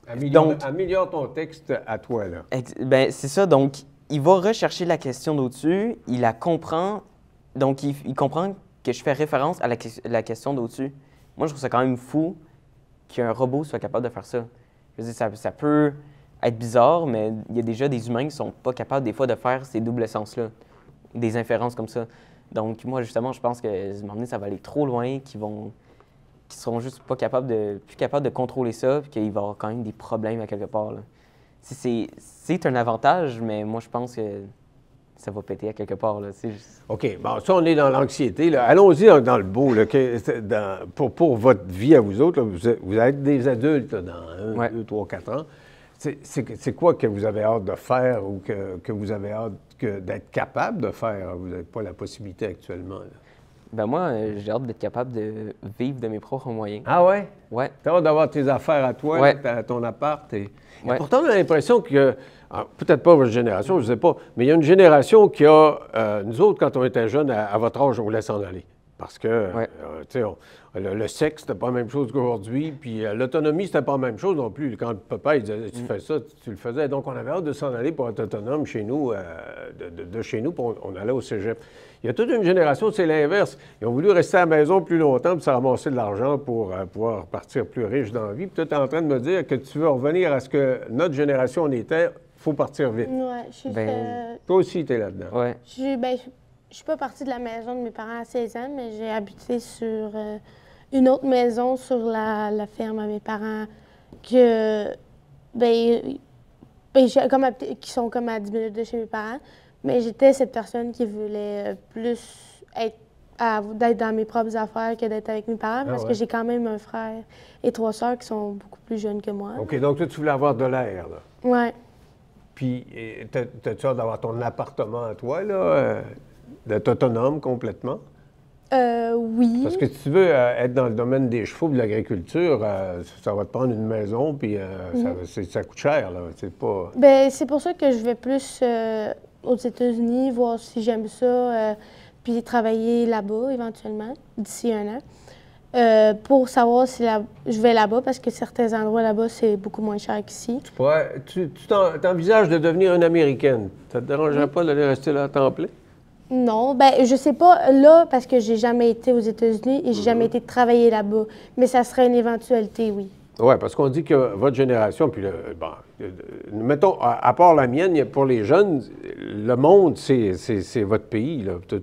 Améliore ton texte à toi, là. Ben, c'est ça. Donc, il va rechercher la question d'au-dessus, il la comprend. Donc, il comprend que je fais référence à la question d'au-dessus. Moi, je trouve ça quand même fou qu'un robot soit capable de faire ça. Je veux dire, ça peut être bizarre, mais il y a déjà des humains qui sont pas capables, des fois, de faire ces doubles sens-là, des inférences comme ça. Donc, moi, justement, je pense que, à un moment donné, ça va aller trop loin, qui seront juste plus capables de contrôler ça, puis qu'il va y avoir quand même des problèmes à quelque part. Là. C'est un avantage, mais moi, je pense que ça va péter à quelque part. Là. OK. Bon, ça, on est dans l'anxiété. Allons-y dans le beau. Là, pour votre vie à vous autres, là, vous êtes des adultes là, dans 1, 2, 3, 4 ans. C'est quoi que vous avez hâte de faire ou que vous avez hâte d'être capable de faire? Vous n'avez pas la possibilité actuellement. Là. Ben moi, j'ai hâte d'être capable de vivre de mes propres moyens. Ah ouais? Ouais, T'as hâte d'avoir tes affaires à toi, Ouais. ton appart. Et Ouais. pourtant, on a l'impression que, peut-être pas votre génération, je ne sais pas, mais il y a une génération qui a, nous autres, quand on était jeunes, à votre âge, on voulait s'en aller. Parce que, Ouais. tu sais, le sexe, c'était pas la même chose qu'aujourd'hui, puis l'autonomie, c'était pas la même chose non plus. Quand papa, il disait, tu fais ça, tu le faisais. Donc, on avait hâte de s'en aller pour être autonome chez nous, de chez nous, puis on allait au cégep. Il y a toute une génération, c'est l'inverse. Ils ont voulu rester à la maison plus longtemps puis se ramasser de l'argent pour pouvoir partir plus riche dans la vie. Puis toi, tu es en train de me dire que tu veux revenir à ce que notre génération en était, il faut partir vite. Ouais, je suis Toi aussi, tu es là-dedans. ouais. je suis pas partie de la maison de mes parents à 16 ans, mais j'ai habité sur une autre maison sur la ferme à mes parents que, qui sont comme à 10 minutes de chez mes parents. Mais j'étais cette personne qui voulait plus d'être dans mes propres affaires que d'être avec mes parents parce que j'ai quand même un frère et 3 sœurs qui sont beaucoup plus jeunes que moi. OK, donc toi, tu voulais avoir de l'air, là. Ouais. Puis, t'as-tu hâte d'avoir ton appartement à toi, là, d'être autonome complètement? Oui. Parce que si tu veux être dans le domaine des chevaux et de l'agriculture, ça va te prendre une maison, puis ça coûte cher, là. C'est pas... Ben, c'est pour ça que je vais plus aux États-Unis, voir si j'aime ça, puis travailler là-bas éventuellement, d'ici 1 an, pour savoir si je vais là-bas, parce que certains endroits là-bas, c'est beaucoup moins cher qu'ici. Tu t'envisages de devenir une Américaine. Ça te dérangerait pas d'aller rester là à temps plein? Non, ben je sais pas là, parce que j'ai jamais été aux États-Unis et j'ai jamais été travailler là-bas, mais ça serait une éventualité, oui. Oui, parce qu'on dit que votre génération, puis mettons, à part la mienne, pour les jeunes, le monde, c'est votre pays. Là. Tout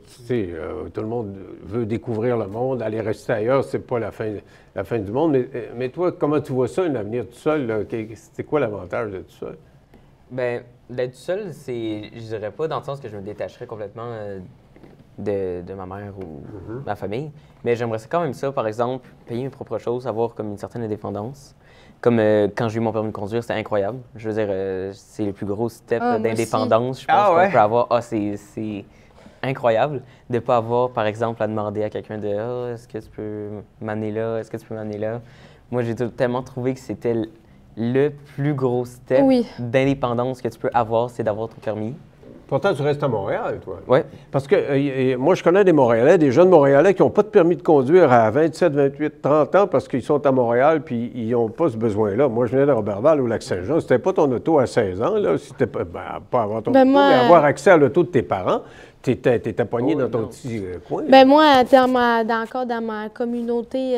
le monde veut découvrir le monde, aller rester ailleurs, c'est pas la fin du monde. Mais toi, comment tu vois ça, un avenir tout seul? Là? C'est quoi l'avantage de tout seul? Ben, d'être seul, je dirais pas dans le sens que je me détacherais complètement de ma mère ou ma famille, mais j'aimerais quand même ça, par exemple, payer mes propres choses, avoir comme une certaine indépendance. Comme quand j'ai eu mon permis de conduire, c'était incroyable. Je veux dire, c'est le plus gros step d'indépendance, je pense qu'on peut avoir. C'est incroyable de ne pas avoir, par exemple, à demander à quelqu'un de « est-ce que tu peux m'amener là? Est-ce que tu peux m'amener là? » Moi, j'ai tellement trouvé que c'était le plus gros step d'indépendance que tu peux avoir, c'est d'avoir ton permis. Pourtant, tu restes à Montréal, toi. Oui. Parce que moi, je connais des Montréalais, des jeunes Montréalais qui n'ont pas de permis de conduire à 27, 28, 30 ans parce qu'ils sont à Montréal puis ils n'ont pas ce besoin-là. Moi, je venais de Roberval au Lac-Saint-Jean. C'était pas ton auto à 16 ans, là. C'était pas avoir ton auto, mais avoir accès à l'auto de tes parents. T'étais pogné dans ton petit coin. Ben moi, encore dans ma communauté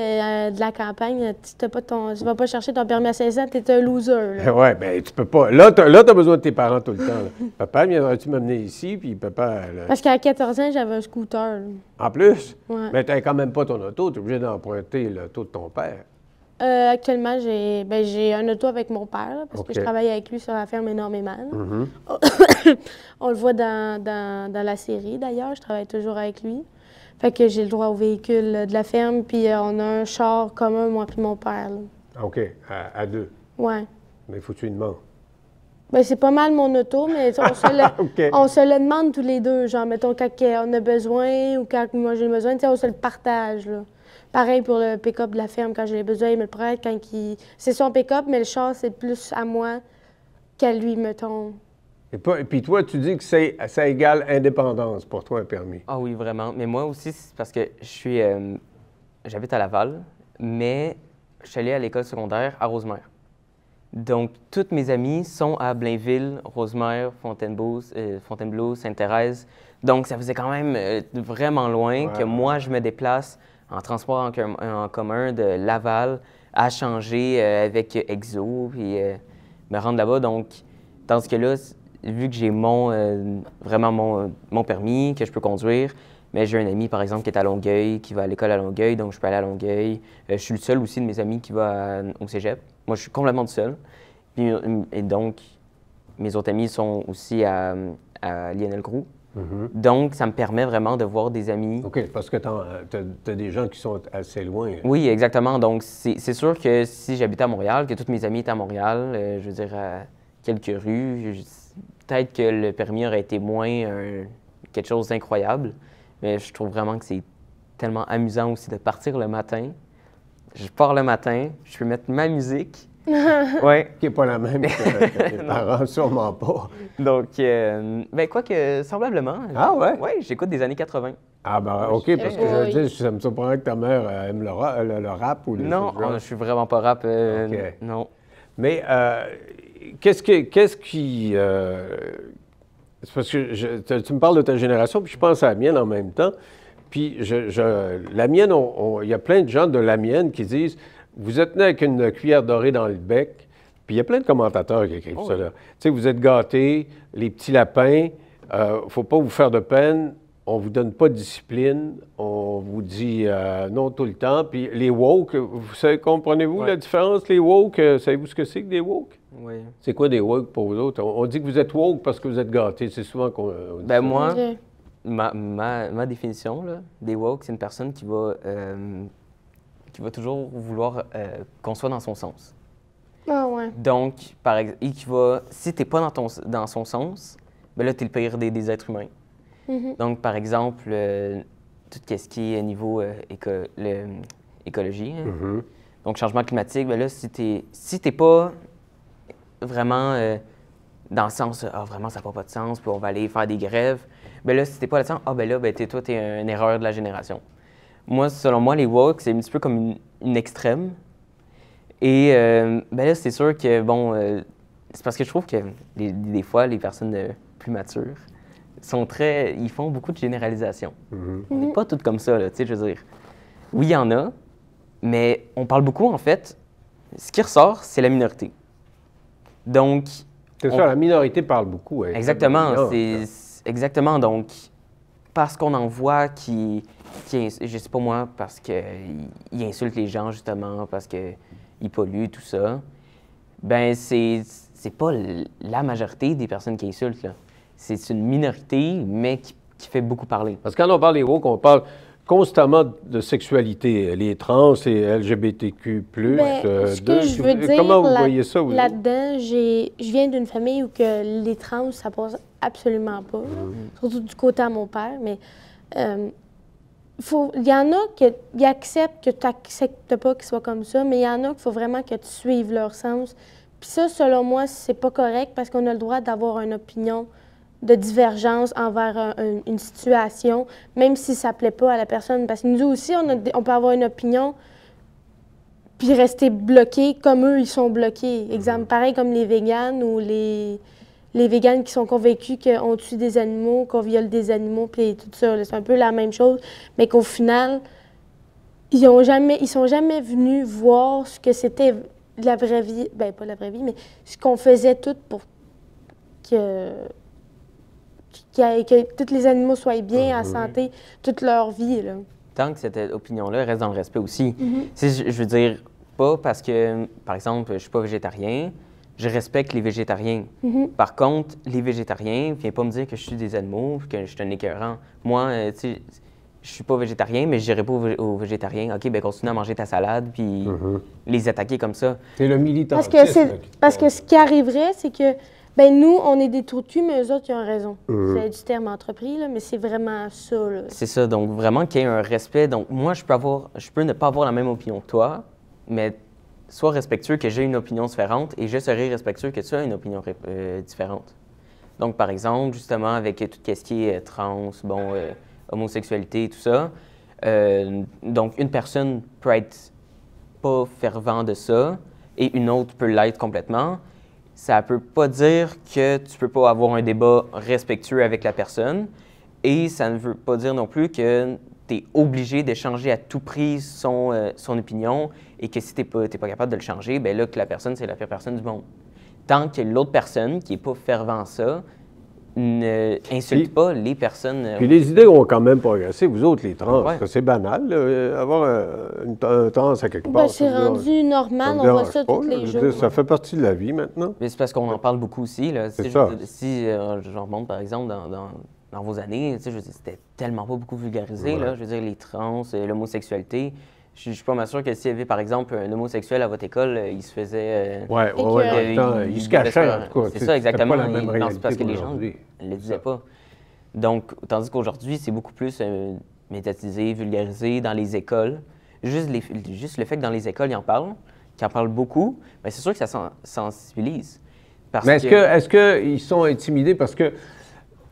de la campagne, tu vas pas chercher ton permis à 16 ans, t'es un loser. Oui, bien, tu peux pas. Là, t'as besoin de tes parents tout le temps. Là. Papa, viendras-tu m'amener ici? Puis papa... Parce qu'à 14 ans, j'avais un scooter. Là. En plus? Ouais. Mais t'as quand même pas ton auto. T'es obligé d'emprunter l'auto de ton père. Actuellement, j'ai un auto avec mon père, là, parce que je travaille avec lui sur la ferme énormément. On le voit dans la série, d'ailleurs. Je travaille toujours avec lui. Fait que j'ai le droit au véhicule de la ferme, puis on a un char commun, moi puis mon père. Là. OK, à deux. Ouais. Mais il faut que tu lui demandes. Ben c'est pas mal mon auto, mais on se le demande tous les deux. Genre, mettons, quand on a besoin ou quand moi j'ai besoin, on se le partage, là. Pareil pour le pick-up de la ferme, quand j'ai besoin, il me le prête. C'est son pick-up, mais le char, c'est plus à moi qu'à lui, mettons. Et puis toi, tu dis que ça égale indépendance pour toi, un permis. Ah oui, vraiment. Mais moi aussi, c'est parce que j'habite à Laval, mais je suis allé à l'école secondaire à Rosemère. Donc, toutes mes amies sont à Blainville, Rosemère, Fontainebleau, Sainte-Thérèse. Donc, ça faisait quand même vraiment loin que moi, je me déplace en transport en commun de Laval à changer avec Exo, puis me rendre là-bas. Donc, dans ce cas-là, vu que j'ai vraiment mon permis, que je peux conduire, mais j'ai un ami, par exemple, qui est à Longueuil, qui va à l'école à Longueuil, donc je peux aller à Longueuil. Je suis le seul aussi de mes amis qui va au cégep. Moi, je suis complètement tout seul. Et donc, mes autres amis sont aussi à Lionel Groulx. Donc, ça me permet vraiment de voir des amis. OK, parce que tu as des gens qui sont assez loin. Oui, exactement. Donc, c'est sûr que si j'habitais à Montréal, que tous mes amis étaient à Montréal, je veux dire, à quelques rues, peut-être que le permis aurait été moins quelque chose d'incroyable. Mais je trouve vraiment que c'est tellement amusant aussi de partir le matin. Je pars le matin, je peux mettre ma musique. Ouais. Qui n'est pas la même que tes parents, sûrement pas. Donc, ben quoi que semblablement. Ah ouais? Oui, j'écoute des années 80. Ah ben OK, parce que je veux dire, ça me surprendrait que ta mère aime le rap ou les Non, choses. je suis vraiment pas rap. OK. Non. Mais qu'est-ce qui... c'est parce que tu me parles de ta génération, puis je pense à la mienne en même temps. Puis la mienne, il y a plein de gens de la mienne qui disent « Vous êtes né avec une cuillère dorée dans le bec ». Puis il y a plein de commentateurs qui écrivent ça. Là. Tu sais, vous êtes gâtés, les petits lapins, faut pas vous faire de peine, on vous donne pas de discipline, on vous dit non tout le temps. Puis les woke, vous savez, comprenez-vous la différence, les woke? Savez-vous ce que c'est que des woke? Oui. C'est quoi des woke pour vous autres? On dit que vous êtes woke parce que vous êtes gâtés. C'est souvent qu'on dit Ben ça. moi, Ok. ma définition là, des woke, c'est une personne qui va toujours vouloir qu'on soit dans son sens. Ah ouais. Donc, par exemple, si tu n'es pas dans son sens, ben là, tu es le pire des êtres humains. Mhm. Donc, par exemple, tout ce qui est niveau écologie, hein. Mhm. Donc changement climatique, ben là, si t'es pas vraiment dans le sens, vraiment, ça n'a pas de sens, puis on va aller faire des grèves, ben là, si t'es pas là-dedans, toi, t'es une erreur de la génération. Moi, selon moi, les woke, c'est un petit peu comme une extrême. Et ben là, c'est sûr que, bon, c'est parce que je trouve que des fois, les personnes plus matures ils font beaucoup de généralisations. Mhm. On n'est pas toutes comme ça, là, tu sais, je veux dire. Oui, il y en a, mais on parle beaucoup, en fait, ce qui ressort, c'est la minorité. Donc... C'est ça, la minorité parle beaucoup. Elle est Exactement, très dominante, exactement. Donc, parce qu'on en voit qui je sais pas moi, parce qu'ils insultent les gens, justement, parce qu'ils polluent, tout ça, ben c'est pas la majorité des personnes qui insultent, là. C'est une minorité, mais qui fait beaucoup parler. Parce que quand on parle des woke, on parle constamment de sexualité. Les trans et LGBTQ+. Ben, ce que je veux dire comment vous voyez ça, vous? là-dedans, je viens d'une famille où que les trans, ça passe absolument pas. Surtout du côté à mon père. Mais il y en a qui acceptent que tu n'acceptes pas qu'ils soient comme ça, mais il y en a qu'il faut vraiment que tu suives leur sens. Puis ça, selon moi, c'est pas correct parce qu'on a le droit d'avoir une opinion de divergence envers une situation, même si ça ne plaît pas à la personne. Parce que nous aussi, on peut avoir une opinion puis rester bloqué comme eux, ils sont bloqués. Exemple, pareil comme les véganes ou les véganes qui sont convaincus qu'on tue des animaux, qu'on viole des animaux, puis tout ça. C'est un peu la même chose, mais qu'au final, ils sont jamais venus voir ce que c'était la vraie vie. Ben pas la vraie vie, mais ce qu'on faisait tout pour que tous les animaux soient bien, en santé, toute leur vie, là. Tant que cette opinion-là reste dans le respect aussi. Je veux dire, pas parce que, par exemple, je suis pas végétarien, je respecte les végétariens. Par contre, les végétariens, viens pas me dire que je suis des animaux, que je suis un écœurant. Moi, tu sais, je suis pas végétarien, mais je dirais pas aux végétariens, OK, ben continue à manger ta salade, puis les attaquer comme ça. C'est le militantisme. Parce que ce qui arriverait, c'est que ben nous, on est des trous de cul, mais eux autres, ils ont raison. C'est du terme entrepris, là, mais c'est vraiment ça, là. C'est ça, donc vraiment qu'il y ait un respect. Donc moi, je peux ne pas avoir la même opinion que toi, mais sois respectueux que j'ai une opinion différente et je serai respectueux que tu as une opinion différente. Donc par exemple, justement, avec tout ce qui est trans, homosexualité, tout ça, donc une personne peut être pas fervent de ça et une autre peut l'être complètement. Ça ne peut pas dire que tu ne peux pas avoir un débat respectueux avec la personne et ça ne veut pas dire non plus que tu es obligé de changer à tout prix son opinion et que si tu n'es pas capable de le changer, bien là, que la personne, c'est la pire personne du monde. Tant que l'autre personne qui n'est pas fervent à ça n'insulte pas les personnes... Puis les idées ont quand même progressé, vous autres, les trans. Ouais. Parce que c'est banal, là, avoir un trans à quelque part. Ben, c'est rendu normal, on voit ça tous les jours. Ça fait partie de la vie maintenant. Mais c'est parce qu'on en parle beaucoup aussi. Là. C'est ça. Si je remonte, par exemple, dans vos années, je veux dire, c'était tellement pas beaucoup vulgarisé. Ouais. Là, je veux dire, les trans, l'homosexualité. Je suis pas mal sûr que s'il y avait, par exemple, un homosexuel à votre école, il se faisait... il se cachait, en tout cas. C'est ça, exactement. Pas la même C'est parce que les gens aujourd'hui. ne le disaient pas. Donc, tandis qu'aujourd'hui, c'est beaucoup plus médiatisé, vulgarisé dans les écoles. Juste le fait que dans les écoles, ils en parlent, qu'ils en parlent beaucoup, bien, c'est sûr que ça sensibilise. Mais est-ce qu'ils sont intimidés parce que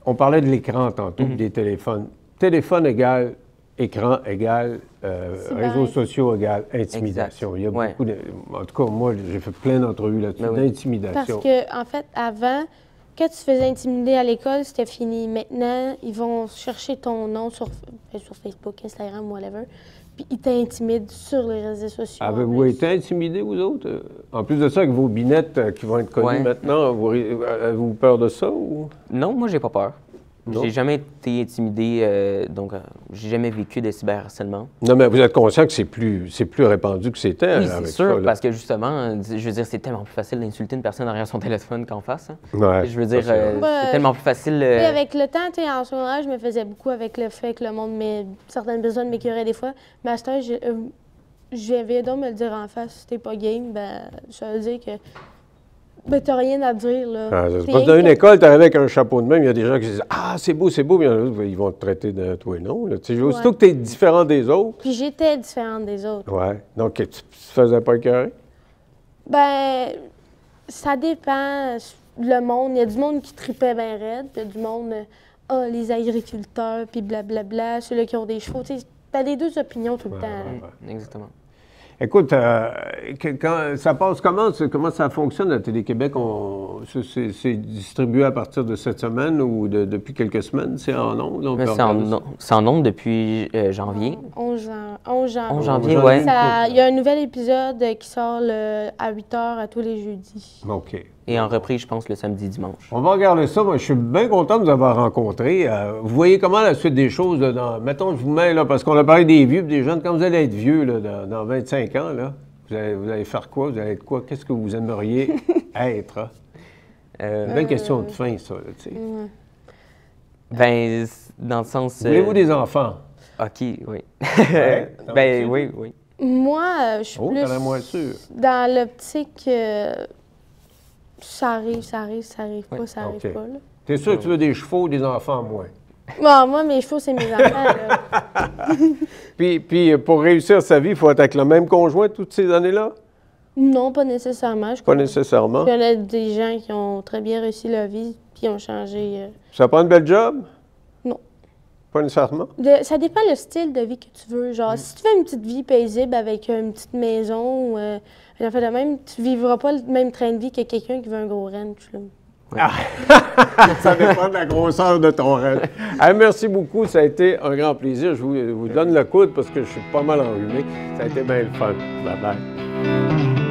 on parlait de l'écran tantôt, des téléphones. Téléphone égale écran égale réseaux sociaux égale intimidation. Exact. Il y a beaucoup de... En tout cas, moi, j'ai fait plein d'entrevues là-dessus, d'intimidation. Parce que, en fait, avant, quand tu te faisais intimider à l'école, c'était fini. Maintenant, ils vont chercher ton nom sur Facebook, Instagram, whatever, puis ils t'intimident sur les réseaux sociaux. Avez-vous été intimidés, vous autres? En plus de ça, avec vos binettes qui vont être connues maintenant, avez-vous peur de ça? Ou? Non, moi, j'ai pas peur. J'ai jamais été intimidé, donc j'ai jamais vécu de cyberharcèlement. Non, mais vous êtes conscient que c'est plus répandu que c'était? Oui, c'est sûr, parce que justement, je veux dire, c'est tellement plus facile d'insulter une personne derrière son téléphone qu'en face. Hein. Ouais, je veux dire, c'est tellement plus facile. Oui, avec le temps, tu sais, en secondaire, je me faisais beaucoup avec le fait que le monde, certaines personnes m'écœuraient des fois. Mais à ce temps, je viens donc me le dire en face, si t'es pas game, ben, ça veut dire que. Ben, t'as rien à dire, là. C'est pas dans une école, t'arrives avec un chapeau de même, il y a des gens qui disent « Ah, c'est beau, » puis il y en a d'autres, ils vont te traiter de toi et non. Aussitôt que t'es différent des autres. Puis j'étais différente des autres. Ouais. Donc, tu te faisais pas écœurer? Ben, ça dépend. Le monde, il y a du monde qui tripait bien raide, puis il y a du monde, les agriculteurs, puis blablabla, ceux-là qui ont des chevaux. Tu sais, t'as les deux opinions tout le temps. Exactement. Écoute, quand ça passe comment ça fonctionne à Télé-Québec? C'est distribué à partir de cette semaine ou depuis quelques semaines? C'est en ondes? C'est en ondes depuis janvier. 11 janvier. 11 janvier, oui. Il y a un nouvel épisode qui sort à 8 h à tous les jeudis. OK. Et en reprise, je pense, le samedi, dimanche. On va regarder ça. Moi, je suis bien content de vous avoir rencontré. Vous voyez comment la suite des choses? Mettons, je vous mets, là, parce qu'on a parlé des vieux et des jeunes. Quand vous allez être vieux, là, dans 25 ans, là, vous allez faire quoi? Vous allez être quoi? Qu'est-ce que vous aimeriez être? Hein? Une belle question de fin, ça, tu sais. Ben, dans le sens... Voulez-vous des enfants? OK, oui. Ouais, oui. Moi, je suis plus t'en as moins sûr. dans l'optique... ça arrive pas, ça arrive pas, là. T'es sûr que tu veux des chevaux, des enfants moins? Bon, moi, mes chevaux, c'est mes enfants, là. Puis, pour réussir sa vie, il faut être avec le même conjoint toutes ces années-là? Non, pas nécessairement. Pas nécessairement? Je connais des gens qui ont très bien réussi leur vie, puis ont changé... Ça prend une belle job? Non. Pas nécessairement? Ça dépend le style de vie que tu veux. Genre, si tu veux une petite vie paisible avec une petite maison ou un enfant de même, tu vivras pas le même train de vie que quelqu'un qui veut un gros ranch, là. Ça dépend de la grosseur de ton rêve. Merci beaucoup, ça a été un grand plaisir. Je vous donne le coude parce que je suis pas mal enrhumé. Ça a été bien le fun. Bye bye.